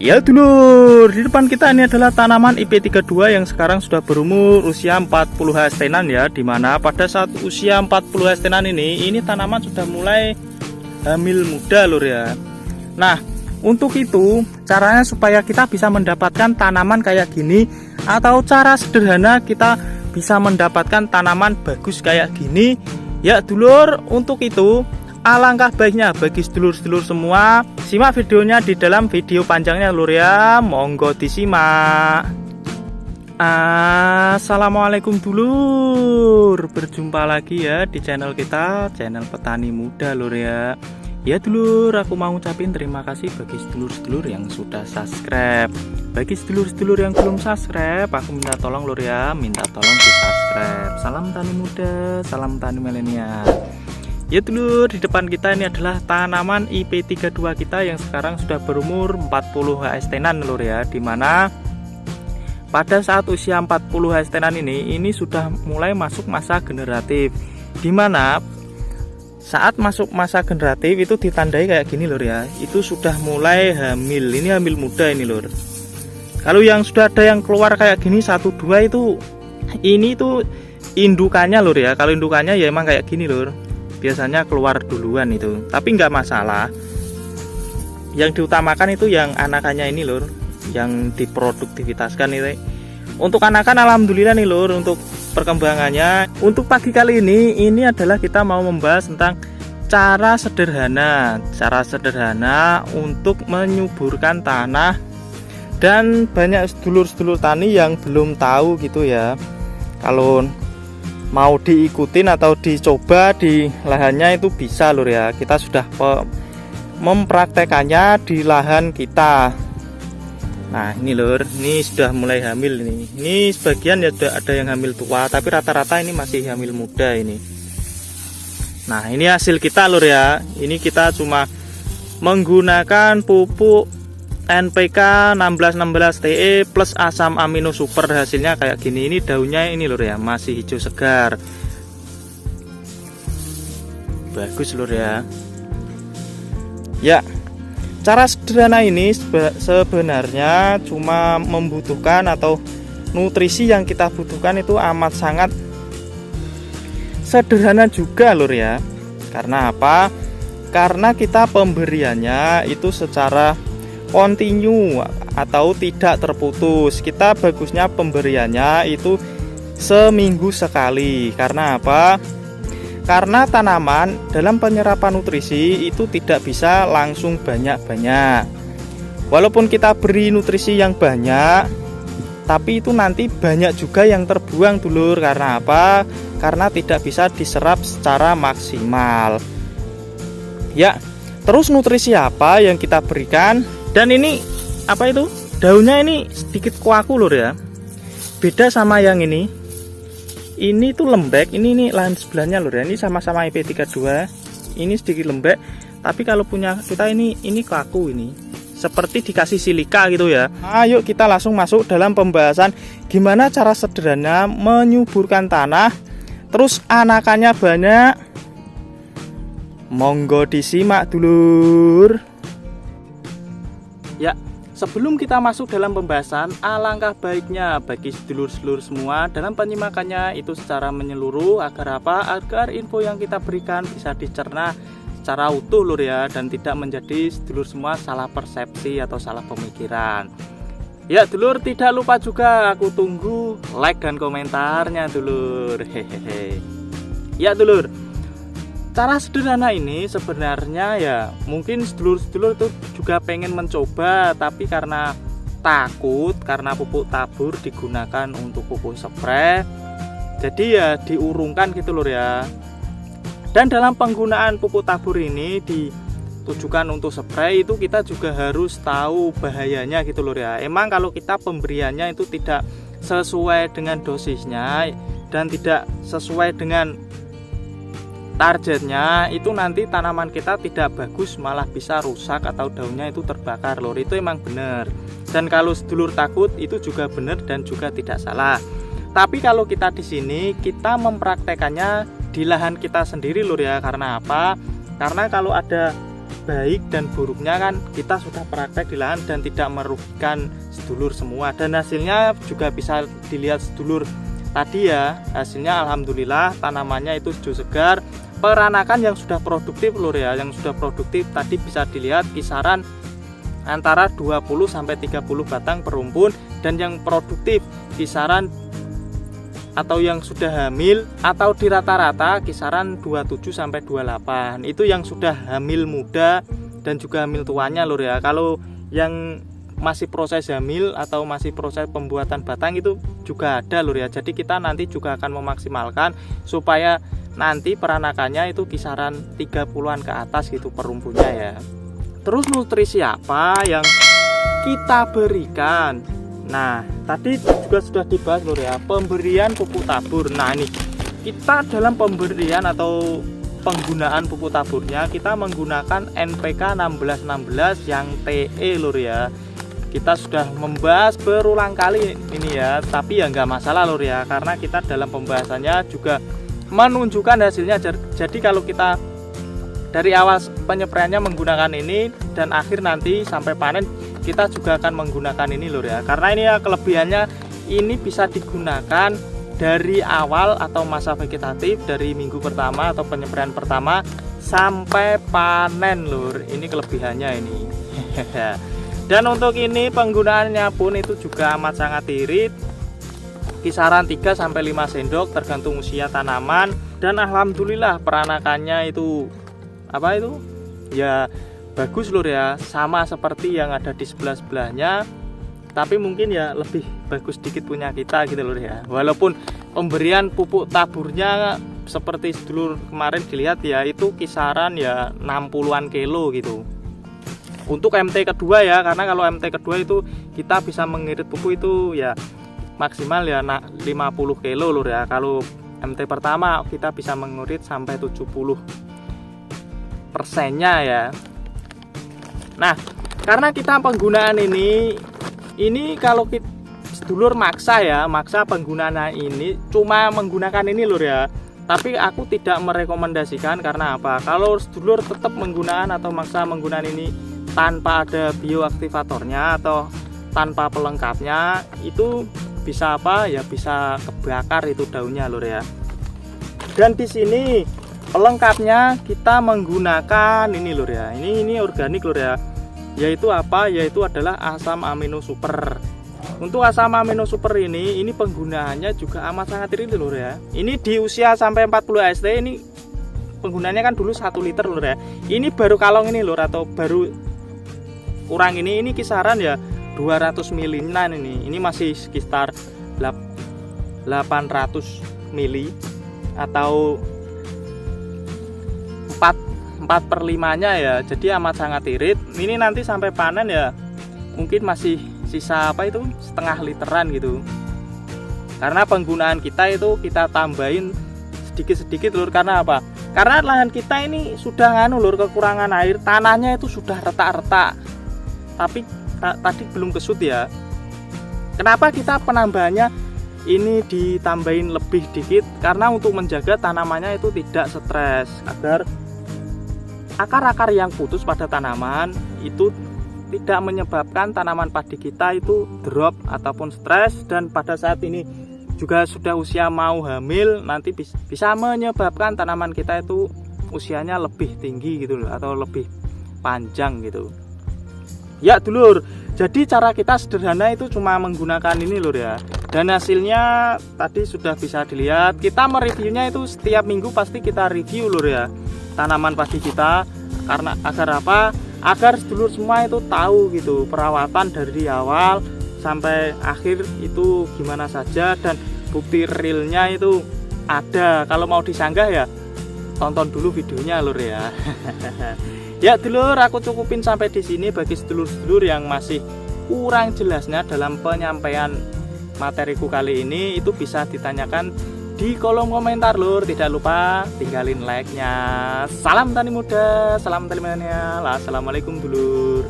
Ya dulur, di depan kita ini adalah tanaman IP32 yang sekarang sudah berumur usia 40 hastenan ya, dimana pada saat usia 40 hastenan ini tanaman sudah mulai hamil muda lur ya. Nah, untuk itu caranya supaya kita bisa mendapatkan tanaman kayak gini, atau cara sederhana kita bisa mendapatkan tanaman bagus kayak gini ya dulur. Untuk itu alangkah baiknya bagi sedulur-sedulur semua simak videonya di dalam video panjangnya lur ya, monggo disimak. Assalamualaikum dulur, berjumpa lagi ya di channel kita, channel petani muda lur ya. Ya dulur, aku mau ucapin terima kasih bagi sedulur-sedulur yang sudah subscribe. Bagi sedulur-sedulur yang belum subscribe, aku minta tolong lur ya, minta tolong di subscribe. Salam tani muda, salam tani milenial. Ya dulur, di depan kita ini adalah tanaman IP32 kita yang sekarang sudah berumur 40 hastenan lur ya, dimana pada saat usia 40 hastenan ini sudah mulai masuk masa generatif, dimana saat masuk masa generatif itu ditandai kayak gini lur ya, itu sudah mulai hamil, ini hamil muda ini lur. Kalau yang sudah ada yang keluar kayak gini 1-2 itu, ini tuh indukannya lur ya. Kalau indukannya ya emang kayak gini lur, biasanya keluar duluan itu, tapi nggak masalah. Yang diutamakan itu yang anakannya ini lur, yang diproduktivitaskan itu. Untuk anakan alhamdulillah nih lur, untuk perkembangannya. Untuk pagi kali ini adalah kita mau membahas tentang cara sederhana untuk menyuburkan tanah. Dan banyak sedulur-sedulur tani yang belum tahu gitu ya, kalau mau diikutin atau dicoba di lahannya itu bisa lur ya. Kita sudah mempraktekannya di lahan kita. Nah ini lur, ini sudah mulai hamil ini. Ini sebagian ya sudah ada yang hamil tua, tapi rata-rata ini masih hamil muda ini. Nah ini hasil kita lur ya. Ini kita cuma menggunakan pupuk NPK 1616 TE plus asam amino super, hasilnya kayak gini. Ini daunnya ini lur ya, masih hijau segar, bagus lur ya. Ya, cara sederhana ini sebenarnya cuma membutuhkan, atau nutrisi yang kita butuhkan itu amat sangat sederhana juga lur ya. Karena apa? Karena kita pemberiannya itu secara kontinu atau tidak terputus. Kita bagusnya pemberiannya itu seminggu sekali. Karena apa? Karena tanaman dalam penyerapan nutrisi itu tidak bisa langsung banyak-banyak. Walaupun kita beri nutrisi yang banyak, tapi itu nanti banyak juga yang terbuang dulur. Karena apa? Karena tidak bisa diserap secara maksimal. Ya, terus nutrisi apa yang kita berikan? Dan ini apa itu? Daunnya ini sedikit kuaku lur ya. Beda sama yang ini. Ini tuh lembek, ini lahan sebelahnya lur ya. Ini sama-sama IP32. Ini sedikit lembek, tapi kalau punya kita ini kaku ini. Seperti dikasih silika gitu ya. Ayo kita langsung masuk dalam pembahasan gimana cara sederhana menyuburkan tanah, terus anakannya banyak. Monggo disimak dulur. Ya, sebelum kita masuk dalam pembahasan, alangkah baiknya bagi sedulur-sedulur semua dalam penyimakannya itu secara menyeluruh, agar apa? Agar info yang kita berikan bisa dicerna secara utuh lur ya, dan tidak menjadi sedulur semua salah persepsi atau salah pemikiran. Ya dulur, tidak lupa juga aku tunggu like dan komentarnya dulur. Hehehe. Ya dulur, cara sederhana ini sebenarnya ya mungkin sedulur-sedulur itu juga pengen mencoba, tapi karena takut, karena pupuk tabur digunakan untuk pupuk spray, jadi ya diurungkan gitu lur ya. Dan dalam penggunaan pupuk tabur ini ditujukan untuk spray, itu kita juga harus tahu bahayanya gitu lur ya. Emang kalau kita pemberiannya itu tidak sesuai dengan dosisnya dan tidak sesuai dengan targetnya, itu nanti tanaman kita tidak bagus, malah bisa rusak atau daunnya itu terbakar lur. Itu emang benar. Dan kalau sedulur takut itu juga benar dan juga tidak salah. Tapi kalau kita di sini kita mempraktekannya di lahan kita sendiri lur ya. Karena apa? Karena kalau ada baik dan buruknya kan kita sudah praktek di lahan dan tidak merugikan sedulur semua, dan hasilnya juga bisa dilihat sedulur tadi ya. Hasilnya alhamdulillah tanamannya itu hijau segar, peranakan yang sudah produktif lur ya, yang sudah produktif tadi bisa dilihat kisaran antara 20-30 batang per rumpun, dan yang produktif kisaran atau yang sudah hamil atau di rata-rata kisaran 27-28. Itu yang sudah hamil muda dan juga hamil tuanya lur ya. Kalau yang masih proses hamil atau masih proses pembuatan batang itu juga ada lur ya. Jadi kita nanti juga akan memaksimalkan supaya nanti peranakannya itu kisaran 30-an ke atas gitu per rumpunnya ya. Terus nutrisi apa yang kita berikan? Nah, tadi juga sudah dibahas lur ya, pemberian pupuk tabur. Nah, ini kita dalam pemberian atau penggunaan pupuk taburnya kita menggunakan NPK 1616 yang TE lur ya. Kita sudah membahas berulang kali ini ya, tapi ya nggak masalah lur ya, karena kita dalam pembahasannya juga menunjukkan hasilnya. Jadi kalau kita dari awal penyepraiannya menggunakan ini dan akhir nanti sampai panen kita juga akan menggunakan ini lur ya, karena ini ya kelebihannya ini bisa digunakan dari awal atau masa vegetatif dari minggu pertama atau penyepraian pertama sampai panen lur. Ini kelebihannya ini. Dan untuk ini penggunaannya pun itu juga amat sangat irit, kisaran 3-5 sendok tergantung usia tanaman, dan alhamdulillah peranakannya itu apa itu ya bagus lur ya, sama seperti yang ada di sebelah-sebelahnya, tapi mungkin ya lebih bagus sedikit punya kita gitu lur ya. Walaupun pemberian pupuk taburnya seperti sedulur kemarin dilihat ya, itu kisaran ya 60-an kilo gitu untuk MT kedua ya, karena kalau MT kedua itu kita bisa mengirit pupuk itu ya maksimal ya 50 kilo lur ya. Kalau MT pertama kita bisa mengirit sampai 70%-nya ya. Nah, karena kita penggunaan ini kalau kita sedulur maksa penggunaan ini cuma menggunakan ini lur ya. Tapi aku tidak merekomendasikan, karena apa? Kalau sedulur tetap menggunakan atau maksa menggunakan ini tanpa ada bioaktivatornya atau tanpa pelengkapnya, itu bisa apa ya, bisa kebakar itu daunnya lur ya. Dan di sini pelengkapnya kita menggunakan ini lur ya, ini organik lur ya, yaitu apa, yaitu adalah asam amino super. Untuk asam amino super ini penggunaannya juga amat sangat irit lur ya. Ini di usia sampai 40 ST ini penggunaannya kan dulu 1 liter lur ya. Ini baru kalong ini lur, atau baru kurang ini kisaran ya 200 milinan ini masih sekitar 800 mili atau 4/5-nya ya. Jadi amat sangat irit. Ini nanti sampai panen ya mungkin masih sisa apa itu setengah literan gitu, karena penggunaan kita itu kita tambahin sedikit-sedikit lur. Karena apa? Karena lahan kita ini sudah lur, kekurangan air, tanahnya itu sudah retak-retak, tapi tadi belum kesut ya. Kenapa kita penambahannya ini ditambahin lebih dikit? Karena untuk menjaga tanamannya itu tidak stres, agar akar-akar yang putus pada tanaman itu tidak menyebabkan tanaman padi kita itu drop ataupun stres, dan pada saat ini juga sudah usia mau hamil, nanti bisa menyebabkan tanaman kita itu usianya lebih tinggi gitu loh, atau lebih panjang gitu ya dulur. Jadi cara kita sederhana itu cuma menggunakan ini lur ya, dan hasilnya tadi sudah bisa dilihat. Kita mereviewnya itu setiap minggu pasti kita review lur ya tanaman padi kita, karena agar apa, agar sedulur semua itu tahu gitu perawatan dari awal sampai akhir itu gimana saja, dan bukti realnya itu ada. Kalau mau disanggah ya tonton dulu videonya lur ya. Ya dulur, aku cukupin sampai di sini. Bagi sedulur-sedulur yang masih kurang jelasnya dalam penyampaian materiku kali ini, itu bisa ditanyakan di kolom komentar lur. Tidak lupa tinggalin like-nya. Salam tani muda, salam tani milenial. Assalamualaikum dulur.